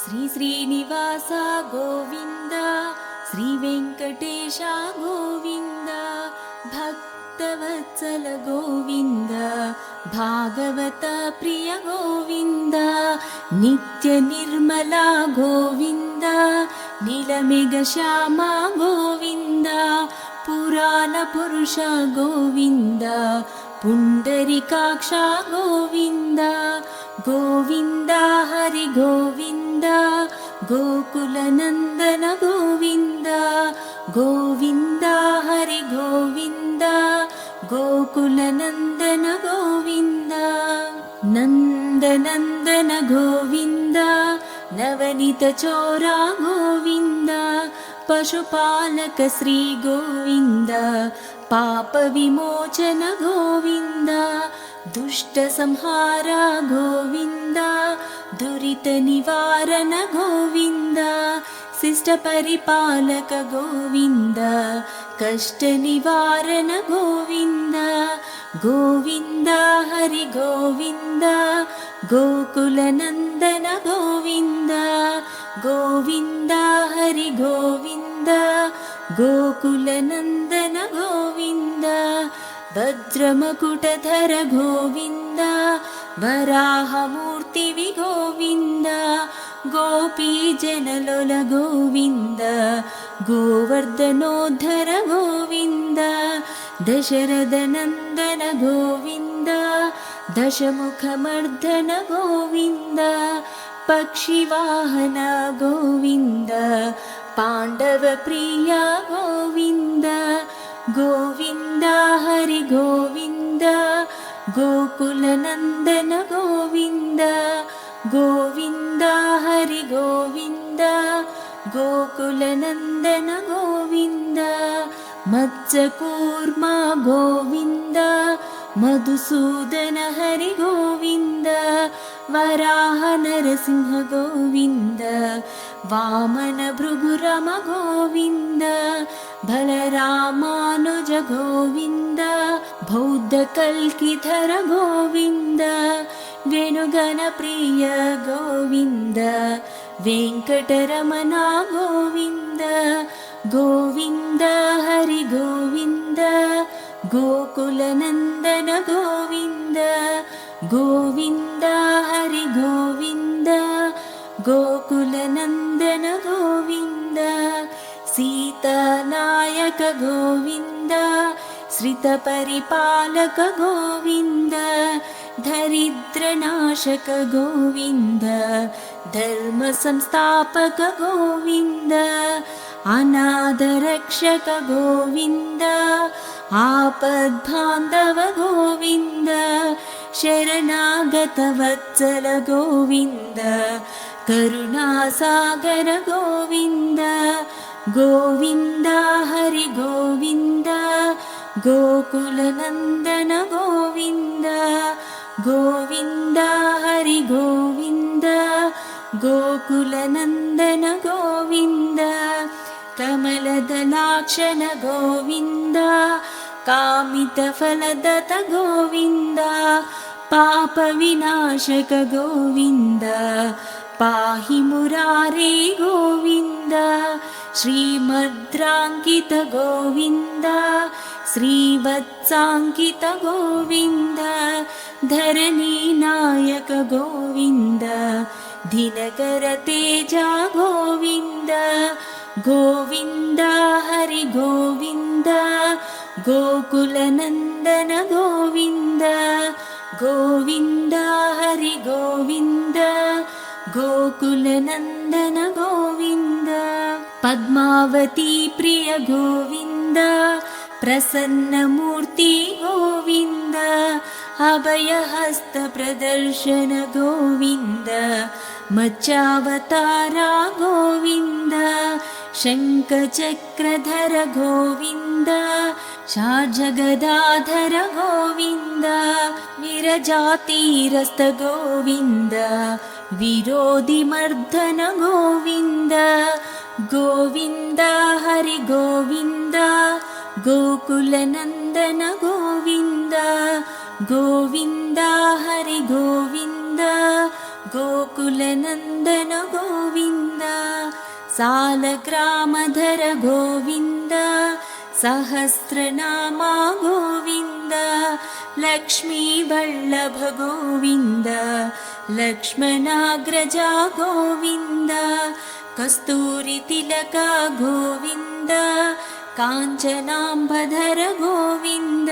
శ్రీ శ్రీనివాస గోవింద, శ్రీ వెంకటేశ గోవింద, భక్తవత్సల గోవింద, భాగవత ప్రియ గోవింద, నిత్య నిర్మల గోవింద, నీలమేఘ శ్యామ గోవింద, పురాణ పురుష గోవింద, పుండరీకాక్ష గోవింద, గోవింద హరి గోవింద, గోకుల నందన గోవింద, గోవింద హరి గోవింద, గోకుల నందన గోవింద, నందనందన గోవింద, నవనీత చోర గోవింద, పశుపాలక శ్రీ గోవింద, పాప విమోచన గోవింద, దుష్ట సంహార గోవింద, దురిత నివారణ గోవింద, శిష్ట పరిపాలక గోవింద, కష్ట నివారణ గోవింద, గోవింద హరి గోవింద, గోకుల నందన గోవింద, గోవింద హరి గోవింద, గోకుల నందన గోవింద, వజ్రమకుటధర గోవింద, వరాహమూర్తివి గోవింద, గోపీజనలోల గోవింద, గోవర్ధనోద్ధర గోవింద, దశరథ నందన గోవింద, దశముఖమర్దన గోవింద, పక్షివాహన గోవింద, పాండవ ప్రియ గోవింద, గోవింద హరి గోవింద, గోకుల నందన గోవింద, గోవింద హరి గోవింద, గోకుల నందన గోవింద, మత్స్యకూర్మ గోవింద, మధుసూదన హరి గోవింద, వరాహ నరసింహ గోవింద, వామన భృగురమ గోవింద, బలరామానుజ గోవింద, బౌద్ధ కల్కిధర గోవింద, వేణుగణ ప్రియ గోవింద, వెంకటరమణ గోవింద, గోవింద హరి గోవింద, గోకుల నందన గోవింద, గోవింద హరి గోవింద, గోకుల నందన గోవింద, సీతానాయక గోవింద, శ్రిత పరిపాలక గోవింద, దరిద్రనాశక గోవింద, ధర్మ సంస్థాపక గోవింద, అనాథరక్షక గోవింద, ఆపద్బాంధవ గోవింద, శరణాగత వత్సల గోవింద, కరుణాసాగర గోవింద, గోవింద హరి గోవింద, గోకుల నందన గోవింద, గోవింద హరి గోవింద, గోకుల నందన గోవింద, కమలదలాక్షణ గోవింద, కామిత ఫలదత గోవింద, పాప వినాశక గోవింద, పాహి మురారే గోవింద, శ్రీమద్రాంకిత గోవింద, శ్రీవత్సాంకిత గోవింద, ధరణీ నాయక గోవింద, దినకర తేజ గోవింద, గోవింద హరి గోవింద, గోకుల నందన గోవింద, గోవింద హరి గోవింద, గోకుల నందన గోవింద, పద్మావతి ప్రియ గోవింద, ప్రసన్నమూర్తి గోవింద, అభయహస్త ప్రదర్శన గోవింద, మత్స్యావతార గోవింద, శంఖచక్రధర గోవింద, షాజగదాధర గోవింద, విరజాతీరస్త గోవింద, విరోధిమర్దన గోవింద, గోవింద హరి గోవింద, గోకుల నందన గోవింద, గోవింద హరి గోవింద, గోకుల गोकुलनन्दन गोविन्द सालग्रामधर गोविन्द सहस्रनामा गोविन्द लक्ष्मीवल्लभ गोविन्द लक्ष्मणाग्रजा गोविन्द कस्तूरितिलक गोविन्द काञ्चनाम्बधर गोविन्द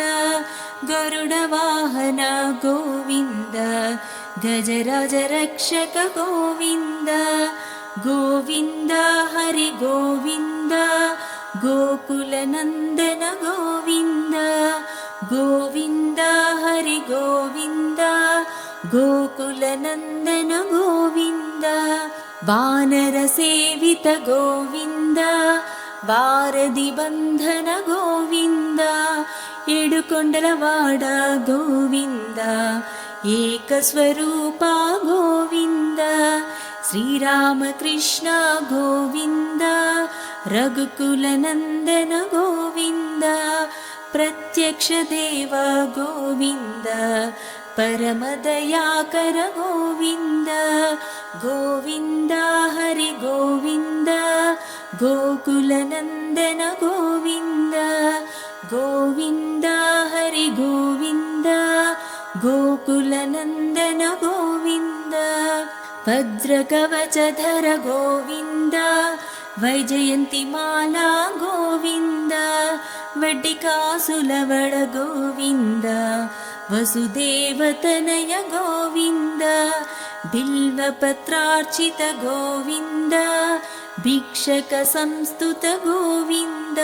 गरुडवाहन गोविन्द गजराज रक्षक गोविन्द गोविन्द हरि गोविन्द गोकुलनन्दन गोविन्द गोविन्द हरि गोविन्द गोकुलनन्दन गोविन्द वानरसेवित गोविन्द वारधि बन्धन गोविन्द एडुकोण्डलवाड गोविन्द एकस्वरूप गोविन्द श्रीरामकृष्ण गोविन्द रघुकुलनन्दन गोविन्द प्रत्यक्ष देव गोविन्द परमदयाकर गोविन्द गोविन्द हरि गोविन्द गोकुलनन्दन गोविन्द गोविन्द हरि गोविन्द गोकुलनन्दन गोविन्द वज्रकवचधर गोविन्द वैजयन्तिमाला गोविन्द वड्डिकासुलवड गोविन्द वसुदेवतनय गोविन्द बिल्वपत्रार्चित गोविन्द भिक्षक संस्तुत गोविन्द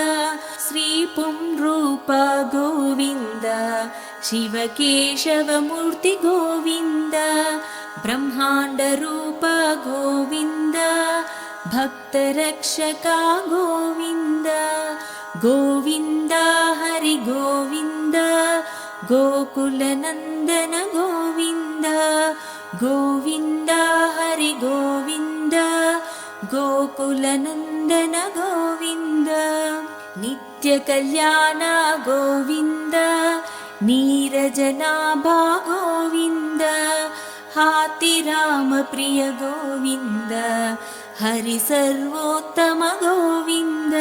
श्रीपुंरूप गोविन्द शिवकेशवमूर्ति गोविन्द ब्रह्माण्डरूप गोविन्द भक्तरक्षका गोविन्द गोविन्द हरि गोविन्द गोकुलनन्दन गोविन्द गोविन्द हरि गोविन्द गोकुलनन्दन गोविन्द नित्यकल्याण गोविन्द नीरजनाभा गोविन्द हातिरामप्रिय गोविन्द हरि सर्वोत्तम गोविन्द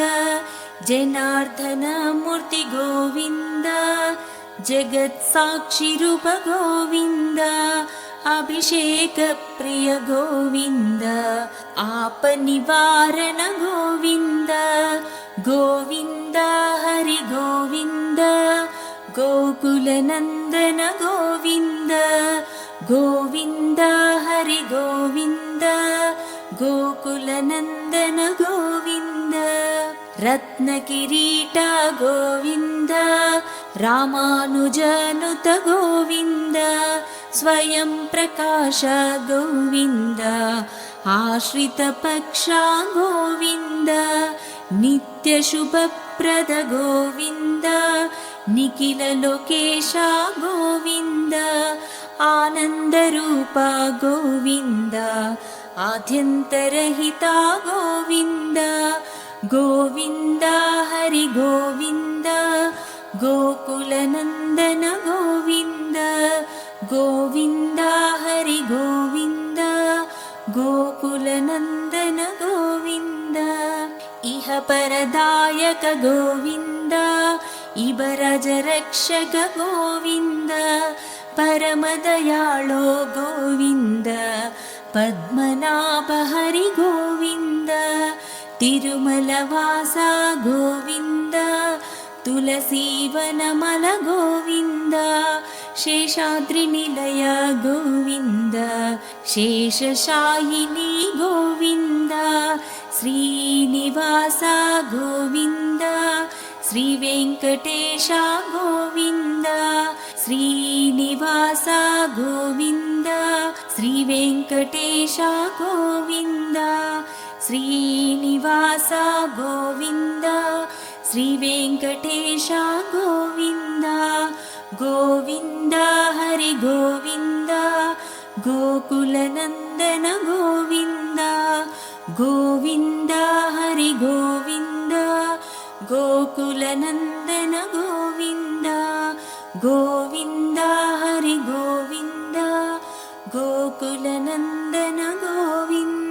जनार्दन मूर्ति गोविन्द जगत्साक्षि रूप गोविन्द अभिषेक प्रिय गोविन्द आपनिवारण गोविन्द गोविन्द हरि गोविन्द गोकुलनन्दन गोविन्द गोविन्द हरि गोविन्द गोकुलनन्दन गोविन्द रत्नकिरीट गोविन्द रामानुजनुत गोविन्द स्वयं प्रकाश गोविन्द आश्रितपक्षा गोविन्द नित्यशुभप्रद गोविन्द निखिललोकेश गोविन्द आनन्दरूप गोविन्द आद्यन्तरहिता गोविन्द गोविन्द हरि गोविन्द गोकुलनन्दन गोविन्द गोविन्द हरि गोविन्द गोकुलनन्दन गोविन्द इह परदायक गोविन्द इबरजरक्षक गोविन्द परमदयाळो गोविन्द पद्मनाभ हरि गोविन्द तिरुमलवास गोविन्द तुलसीवनमल गोविन्द शेषाद्रिनिलय गोविन्द शेषशायिनी गोविन्द श्रीनिवास गोविन्द श्रीवेङ्कटेश गोविन्द श्रीनिवास गोविन्द श्रीवेङ्कटेश गोविन्द श्रीनिवास गोविन्द श्रीवेङ्कटेश गोविन्द गोविन्द हरि गोविन्द गोकुलनन्दन गोविन्द गोविन्द हरि गोविन्द गोकुलनन्दन गोविन्द गोविन्द हरि गोविन्द गो गोकुलनन्दन गोविन्द